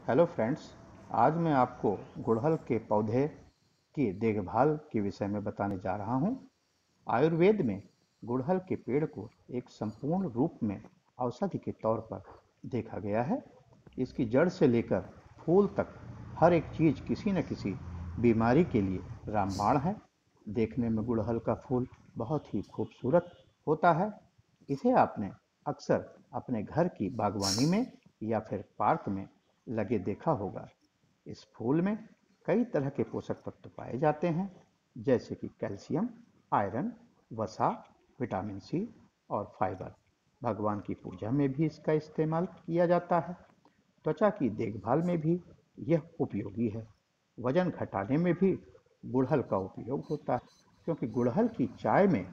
Hello friends. आज मैं आपको गुड़हल के पौधे की देखभाल के विषय में बताने जा रहा हूँ। आयुर्वेद में गुड़हल के पेड़ को एक संपूर्ण रूप में औषधि के तौर पर देखा गया है। इसकी जड़ से लेकर फूल तक हर एक चीज किसी न किसी बीमारी के लिए रामबाण है। देखने में गुड़हल का फूल बहुत ही खूबसूरत होता है। इसे आपने अक्सर अपने घर की बागवानी में या फिर पार्क में लगे देखा होगा। इस फूल में कई तरह के पोषक तत्व पाए जाते हैं, जैसे कि कैल्शियम, आयरन, वसा, विटामिन सी और फाइबर। भगवान की पूजा में भी इसका इस्तेमाल किया जाता है। त्वचा की देखभाल में भी यह उपयोगी है। वजन घटाने में भी गुड़हल का उपयोग होता है, क्योंकि गुड़हल की चाय में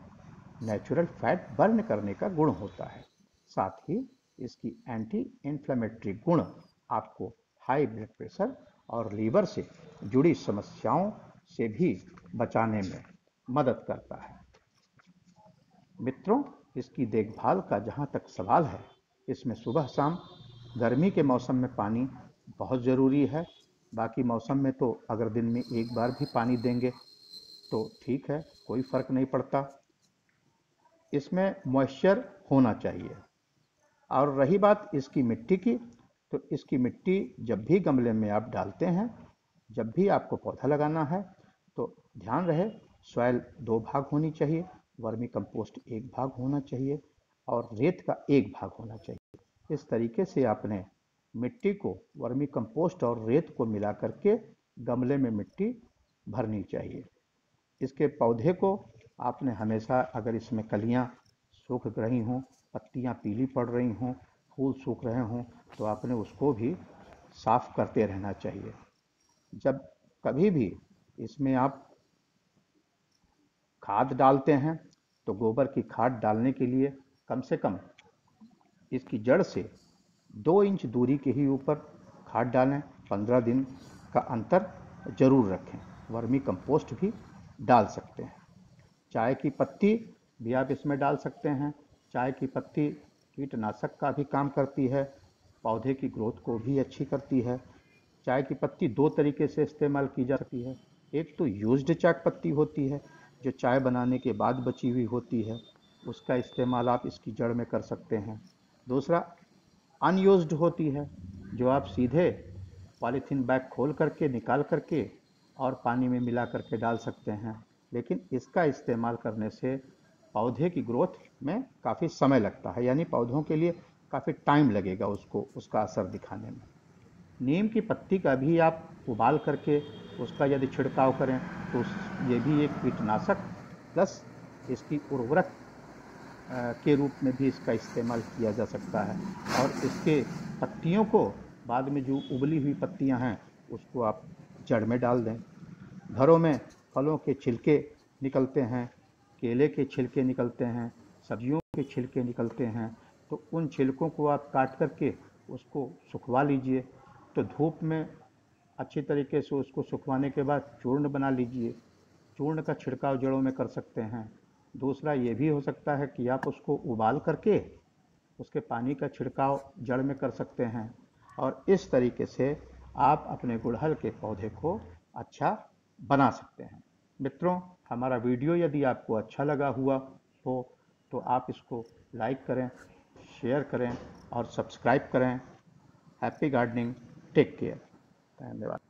नेचुरल फैट बर्न करने का गुण होता है। साथ ही इसकी एंटी इन्फ्लेमेटरी गुण आपको हाई ब्लड प्रेशर और लीवर से जुड़ी समस्याओं से भी बचाने में मदद करता है। मित्रों, इसकी देखभाल का जहाँ तक सवाल है, इसमें सुबह शाम गर्मी के मौसम में पानी बहुत ज़रूरी है। बाकी मौसम में तो अगर दिन में एक बार भी पानी देंगे तो ठीक है, कोई फ़र्क नहीं पड़ता। इसमें मॉइस्चर होना चाहिए। और रही बात इसकी मिट्टी की, तो इसकी मिट्टी जब भी गमले में आप डालते हैं, जब भी आपको पौधा लगाना है, तो ध्यान रहे सॉइल 2 भाग होनी चाहिए, वर्मी कंपोस्ट 1 भाग होना चाहिए और रेत का 1 भाग होना चाहिए। इस तरीके से आपने मिट्टी को, वर्मी कंपोस्ट और रेत को मिला करके गमले में मिट्टी भरनी चाहिए। इसके पौधे को आपने हमेशा, अगर इसमें कलियां सूख रही हों, पत्तियां पीली पड़ रही हों, फूल सूख रहे हों, तो आपने उसको भी साफ करते रहना चाहिए। जब कभी भी इसमें आप खाद डालते हैं तो गोबर की खाद डालने के लिए कम से कम इसकी जड़ से 2 इंच दूरी के ही ऊपर खाद डालें। 15 दिन का अंतर जरूर रखें। वर्मी कंपोस्ट भी डाल सकते हैं। चाय की पत्ती भी आप इसमें डाल सकते हैं। चाय की पत्ती कीटनाशक का भी काम करती है, पौधे की ग्रोथ को भी अच्छी करती है। चाय की पत्ती 2 तरीके से इस्तेमाल की जा सकती है। एक तो यूज्ड चाय पत्ती होती है, जो चाय बनाने के बाद बची हुई होती है, उसका इस्तेमाल आप इसकी जड़ में कर सकते हैं। दूसरा अनयूज्ड होती है, जो आप सीधे पॉलीथीन बैग खोल करके निकाल करके और पानी में मिला करके डाल सकते हैं। लेकिन इसका इस्तेमाल करने से पौधे की ग्रोथ में काफ़ी समय लगता है, यानी पौधों के लिए काफ़ी टाइम लगेगा उसको उसका असर दिखाने में। नीम की पत्ती का भी आप उबाल करके उसका यदि छिड़काव करें तो ये भी एक कीटनाशक प्लस इसकी उर्वरक के रूप में भी इसका इस्तेमाल किया जा सकता है। और इसके पत्तियों को बाद में जो उबली हुई पत्तियां हैं उसको आप जड़ में डाल दें। घरों में फलों के छिलके निकलते हैं, केले के छिलके निकलते हैं, सब्जियों के छिलके निकलते हैं, तो उन छिलकों को आप काट करके उसको सुखवा लीजिए। तो धूप में अच्छी तरीके से उसको सुखवाने के बाद चूर्ण बना लीजिए। चूर्ण का छिड़काव जड़ों में कर सकते हैं। दूसरा ये भी हो सकता है कि आप उसको उबाल करके उसके पानी का छिड़काव जड़ में कर सकते हैं। और इस तरीके से आप अपने गुड़हल के पौधे को अच्छा बना सकते हैं। मित्रों, हमारा वीडियो यदि आपको अच्छा लगा हुआ हो तो आप इसको लाइक करें, शेयर करें और सब्सक्राइब करें। Happy gardening, take care. धन्यवाद।